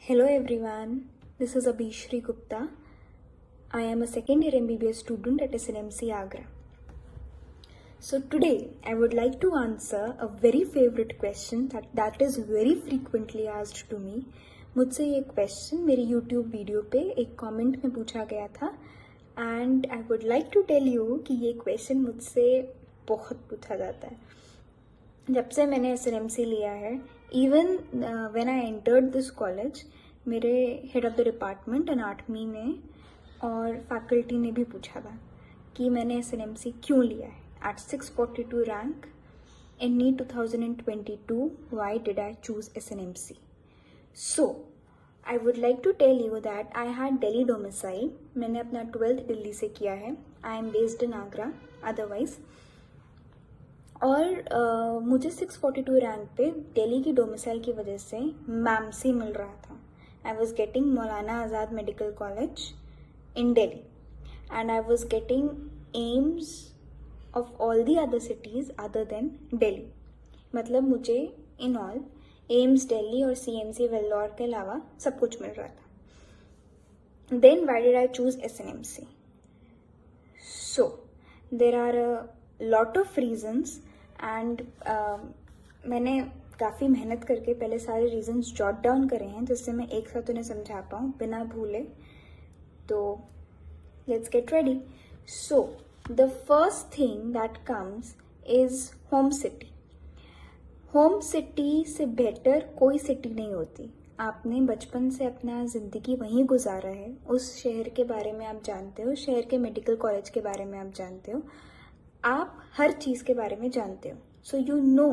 Hello everyone, this is Abhishri Gupta. I am a second year MBBS student at SNMC Agra. So today I would like to answer a very favorite question that is very frequently asked to me. मुझसे ये question मेरी YouTube video पे एक comment में पूछा गया था and I would like to tell you कि ये क्वेश्चन मुझसे बहुत पूछा जाता है जब से मैंने SNMC लिया है. Even when I entered this college मेरे head of the department anatomy ने और फैकल्टी ने भी पूछा था कि मैंने SNMC क्यों लिया है. At 642 rank in NEET 2022, why did I choose SNMC? So, I would like to tell you that I had Delhi domicile. मैंने अपना 12th दिल्ली से किया है. I am based in Agra otherwise. और मुझे 642 रैंक पे दिल्ली की डोमिसाइल की वजह से मैमसी मिल रहा था. आई was getting Maulana Azad medical college in Delhi and I was getting AIIMS of all the other cities other than Delhi. मतलब मुझे इन ऑल एम्स दिल्ली और CMC वेल्लोर के अलावा सब कुछ मिल रहा था. Then why did I choose SNMC? So there are a lot of reasons and मैंने काफ़ी मेहनत करके पहले सारे रीजंस जॉट डाउन करे हैं जिससे मैं एक साथ उन्हें समझा पाऊँ बिना भूले. तो let's get ready. So the first thing that comes is home city. Home city से बेटर कोई सिटी नहीं होती. आपने बचपन से अपना ज़िंदगी वहीं गुजारा है. उस शहर के बारे में आप जानते हो, शहर के मेडिकल कॉलेज के बारे में आप जानते हो, आप हर चीज़ के बारे में जानते हो. सो यू नो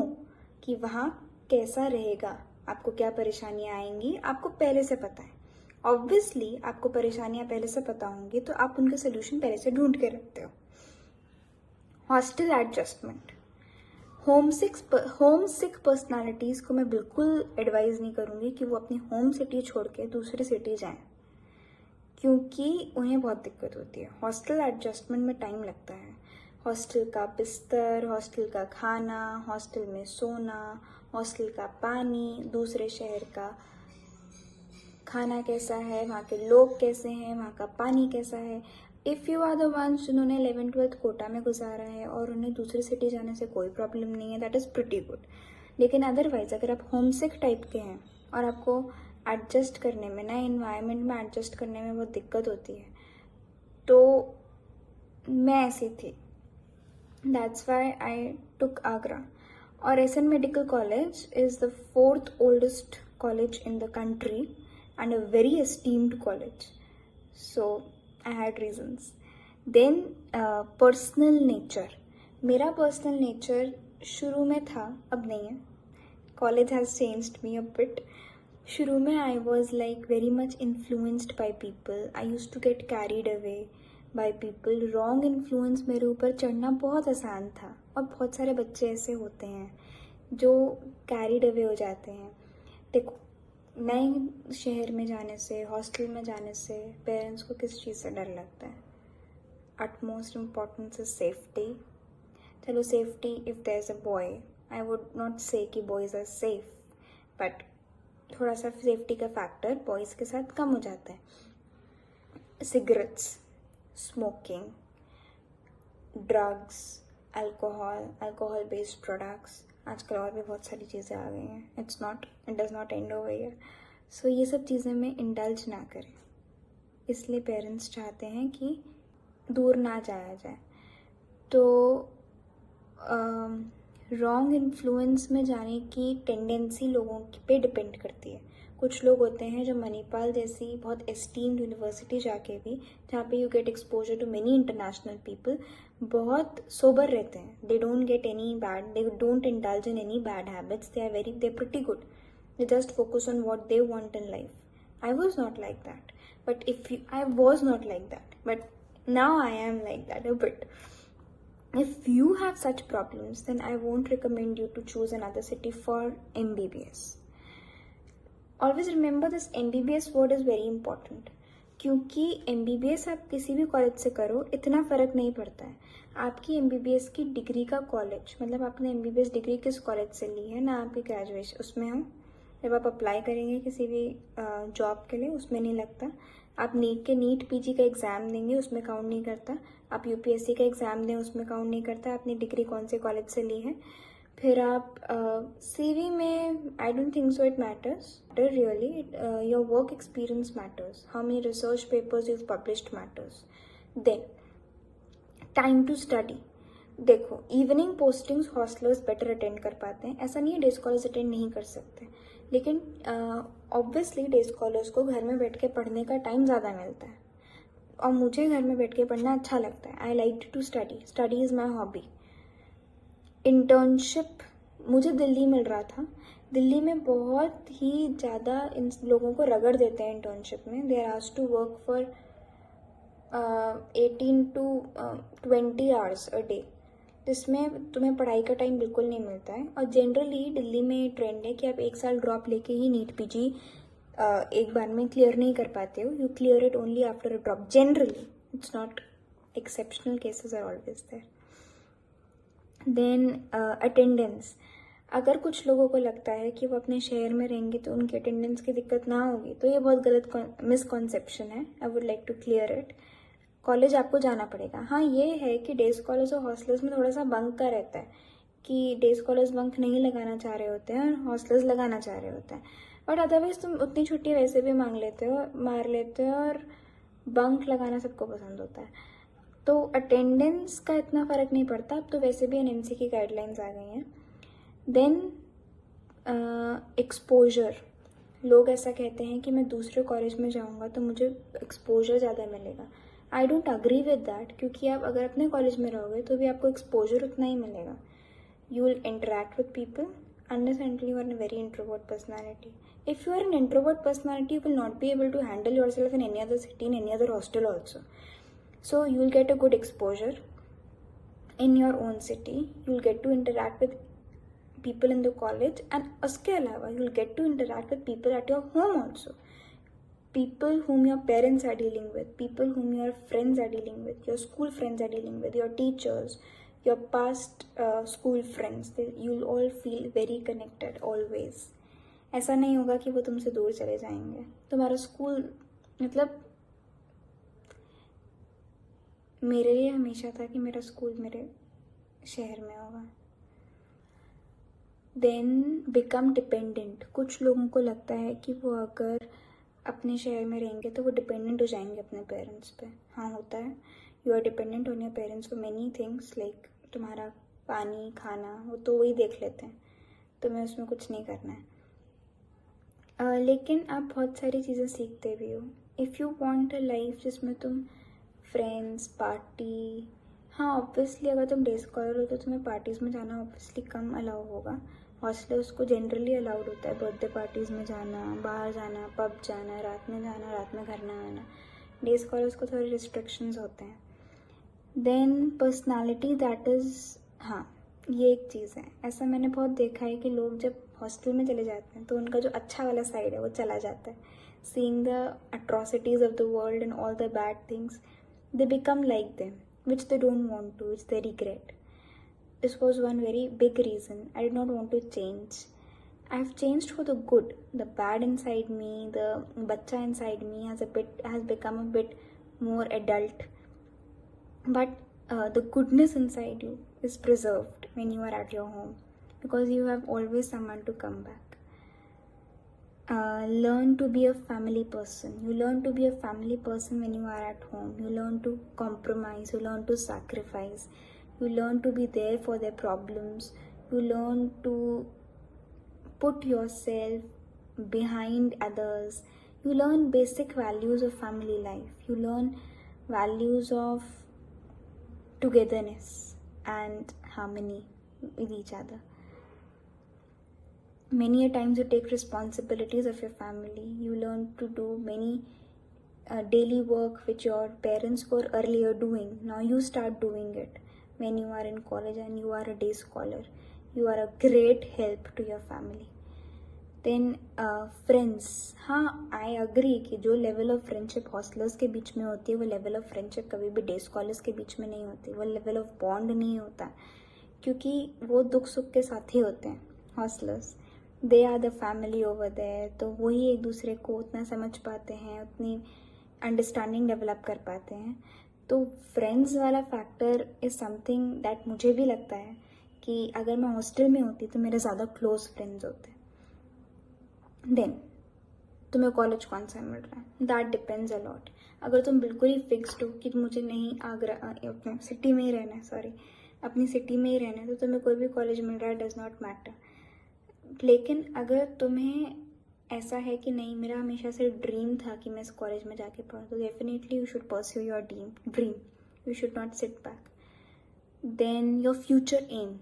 कि वहाँ कैसा रहेगा, आपको क्या परेशानियाँ आएंगी, आपको पहले से पता है. ऑब्वियसली आपको परेशानियाँ पहले से पता होंगी तो आप उनके सोल्यूशन पहले से ढूंढ के रखते हो. Hostel adjustment. होम सिक पर्सनालिटीज़ को मैं बिल्कुल एडवाइज़ नहीं करूँगी कि वो अपनी होम सिटी छोड़ के दूसरी सिटी जाएं, क्योंकि उन्हें बहुत दिक्कत होती है. हॉस्टल एडजस्टमेंट में टाइम लगता है. हॉस्टल का बिस्तर, हॉस्टल का खाना, हॉस्टल में सोना, हॉस्टल का पानी, दूसरे शहर का खाना कैसा है, वहाँ के लोग कैसे हैं, वहाँ का पानी कैसा है. If you are the ones जिन्होंने 11th-12th कोटा में गुजारा है और उन्हें दूसरी सिटी जाने से कोई प्रॉब्लम नहीं है, दैट इज़ प्रिटी गुड. लेकिन अदरवाइज अगर आप होम सिक टाइप के हैं और आपको एडजस्ट करने में, नए इन्वायरमेंट में एडजस्ट करने में बहुत दिक्कत होती है, तो मैं ऐसी थी. That's why I took Agra. Or SN Medical College is the 4th oldest college in the country and a very esteemed college. So I had reasons. Then personal nature. मेरा personal nature शुरू में था, अब नहीं है. College has changed me a bit. शुरू में I was like very much influenced by people. I used to get carried away by people. Wrong influence मेरे ऊपर चढ़ना बहुत आसान था और बहुत सारे बच्चे ऐसे होते हैं जो कैरीड अवे हो जाते हैं. देखो, नए शहर में जाने से, हॉस्टल में जाने से पेरेंट्स को किस चीज़ से डर लगता है? Utmost importance is safety. चलो safety, if there is a boy, I would not say कि बॉयज़ आर सेफ, बट थोड़ा सा सेफ्टी का फैक्टर बॉयज़ के साथ कम हो जाता है. Cigarettes, smoking, drugs, alcohol based products, आजकल और भी बहुत सारी चीज़ें आ गई हैं. It does not end over here. So ये सब चीज़ें में इंडल्ज ना करें. इसलिए पेरेंट्स चाहते हैं कि दूर ना जाया जाए. तो रॉन्ग इन्फ्लुएंस में जाने की टेंडेंसी लोगों पे डिपेंड करती है. कुछ लोग होते हैं जो मणिपाल जैसी बहुत एस्टीम्ड यूनिवर्सिटी जाके भी, जहाँ पे you get exposure to many international people, बहुत सोबर रहते हैं. They don't get any bad, they don't indulge in any bad habits. They pretty good. They just focus on what they want in life. I was not like that, I was not like that, but now I am like that a bit. If you have such problems, then I won't recommend you to choose another city for MBBS. Always remember this MBBS word is very important. क्योंकि MBBS आप किसी भी college से करो, इतना फ़र्क नहीं पड़ता है. आपकी MBBS की डिग्री का कॉलेज, मतलब आपने MBBS डिग्री किस कॉलेज से ली है ना, आपकी ग्रेजुएशन उसमें हो, जब आप अप्लाई करेंगे किसी भी जॉब के लिए उसमें नहीं लगता। आप नीट पीजी का एग्ज़ाम देंगे उसमें काउंट नहीं करता। आप यूपीएससी का एग्ज़ाम दें उसमें काउंट नहीं करता। आपने डिग्री कौन से कॉलेज से ली है। फिर आप सीवी में I don't think so it matters really. Your work experience matters, how many research papers you published matters. Then time to study. देखो, evening postings hostellers better attend कर पाते हैं, ऐसा नहीं है डे स्कॉलर्स अटेंड नहीं कर सकते, लेकिन ऑब्वियसली डे स्कॉलर्स को घर में बैठ के पढ़ने का टाइम ज़्यादा मिलता है और मुझे घर में बैठ के पढ़ना अच्छा लगता है। I like to study is my hobby. Internship मुझे दिल्ली मिल रहा था। दिल्ली में बहुत ही ज़्यादा इन लोगों को रगड़ देते हैं इंटर्नशिप में। They are asked to work for 18 to 20 hours a day, जिसमें तुम्हें पढ़ाई का टाइम बिल्कुल नहीं मिलता है। और जनरली दिल्ली में ट्रेंड है कि आप 1 साल ड्रॉप लेके ही नीट पीजी एक बार में क्लियर नहीं कर पाते हो। You clear it only after a drop generally, it's not exceptional cases are always there. Then attendance. अगर कुछ लोगों को लगता है कि वो अपने शहर में रहेंगे तो उनकी अटेंडेंस की दिक्कत ना होगी, तो ये बहुत गलत मिसकॉन्सेप्शन है। I would like to clear it. College आपको जाना पड़ेगा। हाँ, ये है कि डे स्कॉलर्स और हॉस्टलर्स में थोड़ा सा बंक का रहता है कि डे स्कॉलर्स बंक नहीं लगाना चाह रहे होते हैं और हॉस्टलर्स लगाना चाह रहे होते हैं, बट अदरवाइज तुम उतनी छुट्टी वैसे भी मार लेते हो और बंक लगाना सबको पसंद होता है। तो अटेंडेंस का इतना फ़र्क नहीं पड़ता। अब तो वैसे भी एनएमसी की गाइडलाइंस आ गई हैं। Then exposure. लोग ऐसा कहते हैं कि मैं दूसरे कॉलेज में जाऊंगा तो मुझे एक्सपोजर ज़्यादा मिलेगा। I don't agree with that, क्योंकि आप अगर अपने कॉलेज में रहोगे तो भी आपको एक्सपोजर उतना ही मिलेगा। You will interact with people unless until you are a very introvert personality. If you are an introvert personality, you will not be able to handle yourself in any other city, in any other hostel also. So you will get a good exposure in your own city. You will get to interact with people in the college, and uske alawa you will get to interact with people at your home also. People whom your parents are dealing with, people whom your friends are dealing with, your school friends are dealing with, your teachers, your past school friends, you'll all feel very connected always. ऐसा नहीं होगा कि वो तुमसे दूर चले जाएंगे। तुम्हारा स्कूल मतलब मेरे लिए हमेशा था कि मेरा स्कूल मेरे शहर में होगा। Then become dependent. कुछ लोगों को लगता है कि वो अगर अपने शहर में रहेंगे तो वो डिपेंडेंट हो जाएंगे अपने पेरेंट्स पे। हाँ, होता है। You are dependent on your parents for many things, like तुम्हारा पानी खाना वो तो वही देख लेते हैं, तुम्हें उसमें कुछ नहीं करना है। लेकिन आप बहुत सारी चीज़ें सीखते भी हो। If you want a life जिसमें तुम फ्रेंड्स पार्टी, हाँ ऑब्वियसली अगर तुम डे स्कॉलर हो तो तुम्हें पार्टीज़ में जाना ऑब्वियसली कम अलाउ होगा। हॉस्टलर्स को जनरली अलाउड होता है बर्थडे पार्टीज़ में जाना, बाहर जाना, पब जाना, रात में घर ना आना। डे स्कॉलर्स को थोड़े रिस्ट्रिक्शंस होते हैं। देन पर्सनालिटी, दैट इज़, हाँ ये एक चीज़ है। ऐसा मैंने बहुत देखा है कि लोग जब हॉस्टल में चले जाते हैं तो उनका जो अच्छा वाला साइड है वो चला जाता है। Seeing the atrocities of the world and all the bad things, they become like them which they don't want to, which they regret. This was one very big reason I did not want to change. I've changed for the good. The bad inside me, the bacha inside me has become a bit more adult. But the goodness inside you is preserved when you are at your home, because you have always someone to come back. Learn to be a family person. You learn to be a family person when you are at home. You learn to compromise. You learn to sacrifice. You learn to be there for their problems. You learn to put yourself behind others. You learn basic values of family life. You learn values of togetherness and harmony with each other. Many a times you take responsibilities of your family. You learn to do many daily work which your parents were earlier doing. Now you start doing it. When you are in college and you are a day scholar, you are a great help to your family. Then friends, हाँ I agree कि जो level of friendship hostlers के बीच में होती है वो level of friendship कभी भी day scholars के बीच में नहीं होती। वो level of bond नहीं होता, क्योंकि वो दुख सुख के साथ ही होते हैं hostlers। They are the family over there, तो वही एक दूसरे को उतना समझ पाते हैं, उतनी अंडरस्टैंडिंग डेवलप कर पाते हैं. तो फ्रेंड्स वाला फैक्टर इज़ समथिंग दैट मुझे भी लगता है कि अगर मैं हॉस्टल में होती तो मेरे ज़्यादा क्लोज फ्रेंड्स होते. देन तुम्हें कॉलेज कौन सा मिल रहा है, दैट डिपेंड्स अलॉट. अगर तुम बिल्कुल ही फिक्स्ड हो कि मुझे नहीं आगरा अपने सिटी में ही रहना है, अपनी सिटी में ही रहना है, तो तुम्हें कोई भी कॉलेज मिल रहा है, डज नॉट मैटर. लेकिन अगर तुम्हें ऐसा है कि नहीं, मेरा हमेशा से ड्रीम था कि मैं इस कॉलेज में जाके पढ़ूँ, तो definitely you should pursue your dream. You should not sit back. Then your future aim.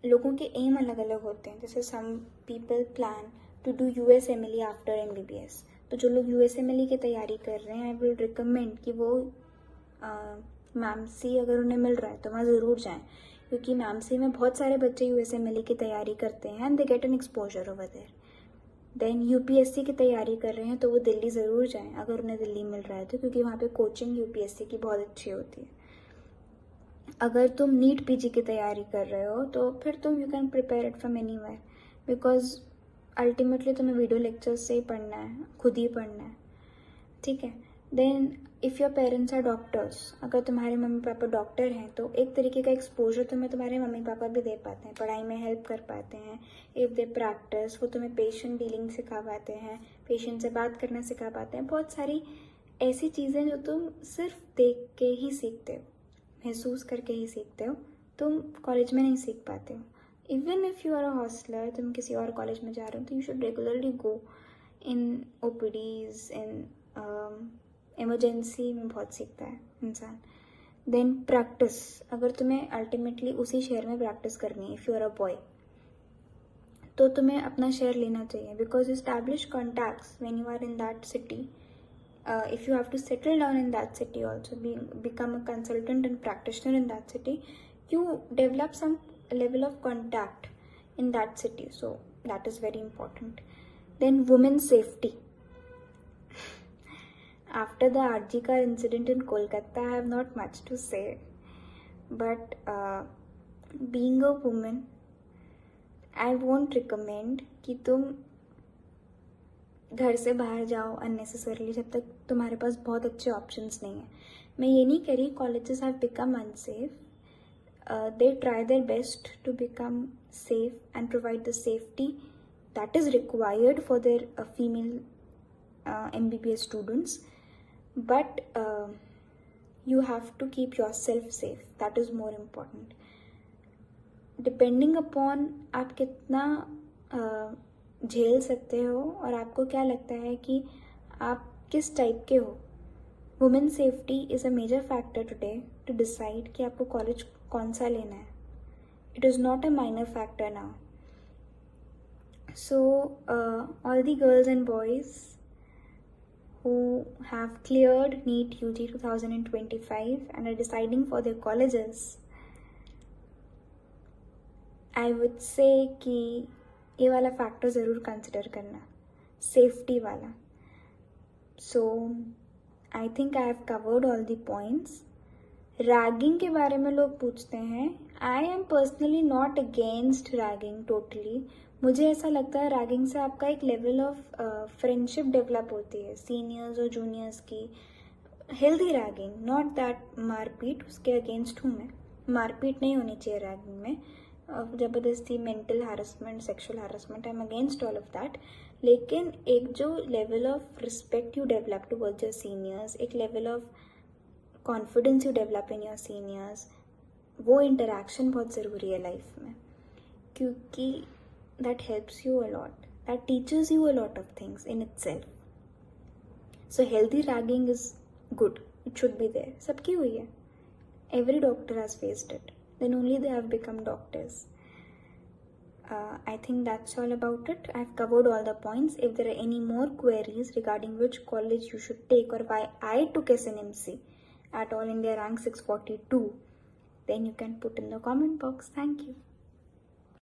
लोगों के एम अलग अलग होते हैं. जैसे some people plan to do USMLE after MBBS. तो जो लोग USMLE की तैयारी कर रहे हैं, आई विल रिकमेंड कि वो मैमसी अगर उन्हें मिल रहा है तो वहाँ ज़रूर जाएं, क्योंकि मैमसी में बहुत सारे बच्चे USMLE की तैयारी करते हैं and they get an exposure over there. Then UPSC की तैयारी कर रहे हैं तो वो दिल्ली ज़रूर जाएं अगर उन्हें दिल्ली मिल रहा है तो, क्योंकि वहाँ पे कोचिंग UPSC की बहुत अच्छी होती है. अगर तुम नीट PG की तैयारी कर रहे हो तो फिर तुम you can prepare it from anywhere, because ultimately तुम्हें वीडियो लेक्चर्स से ही पढ़ना है, खुद ही पढ़ना है. ठीक है. Then if your parents are doctors, अगर तुम्हारे मम्मी पापा डॉक्टर हैं तो एक तरीके का एक्सपोजर तुम्हें तुम्हारे मम्मी पापा भी दे पाते हैं, पढ़ाई में हेल्प कर पाते हैं. इफ़ दे प्रैक्टिस, वो तुम्हें पेशेंट डीलिंग सिखा पाते हैं, पेशेंट से बात करना सिखा पाते हैं. बहुत सारी ऐसी चीज़ें जो तुम सिर्फ देख के ही सीखते हो, महसूस करके ही सीखते हो, तुम कॉलेज में नहीं सीख पाते हो. Even if you are a hosteller, तुम किसी और कॉलेज में जा रहे हो, तो you should regularly go in OPDs, in emergency में बहुत सीखता है इंसान. Then practice. अगर तुम्हें अल्टीमेटली उसी शहर में प्रैक्टिस करनी है, if you are a boy, तो तुम्हें अपना शहर लेना चाहिए, because establish contacts when you are in that city. If you have to settle down in that city also, become a consultant and practitioner in that city, you develop some level of contact in that city, so that is very important. Then women's safety. After the RG car incident in Kolkata, I have not much to say, but being a woman, I won't recommend कि तुम घर से बाहर जाओ unnecessarily जब तक तुम्हारे पास बहुत अच्छे ऑप्शंस नहीं हैं. मैं ये नहीं कह रही colleges have become unsafe. They try their best to become safe and provide the safety that is required for their female MBBS students, but you have to keep yourself safe. That is more important. Depending upon आप कितना झेल सकते हो और आपको क्या लगता है कि आप किस टाइप के हो. Women safety is a major factor today to decide कि आपको कॉलेज कौन सा लेना है. It is not a minor factor now. So all the girls and boys who have cleared NEET UG 2025 and are deciding for their colleges, I would say कि ये वाला factor ज़रूर कंसिडर करना, सेफ्टी वाला. So I think I have covered all the points. Ragging के बारे में लोग पूछते हैं. I am personally not against ragging totally. मुझे ऐसा लगता है रैगिंग से आपका एक लेवल ऑफ फ्रेंडशिप डेवलप होती है सीनियर्स और जूनियर्स की. हेल्दी रैगिंग, नॉट दैट मारपीट, उसके अगेंस्ट हूँ मैं. मारपीट नहीं होनी चाहिए रैगिंग में. ज़बरदस्ती, mental harassment, sexual harassment, I am against all of that. लेकिन एक जो level of respect you develop towards your seniors, एक level of confidence you develop in your seniors, वो इंटरेक्शन बहुत ज़रूरी है लाइफ में, क्योंकि that helps you a lot, that teaches you a lot of things in itself. So healthy ragging is good, it should be there. सबकी हुई है. Every doctor has faced it, then only they have become doctors. I think that's all about it. I've covered all the points. If there are any more queries regarding which college you should take or why I took SNMC at All India rank 642, then you can put in the comment box. Thank you.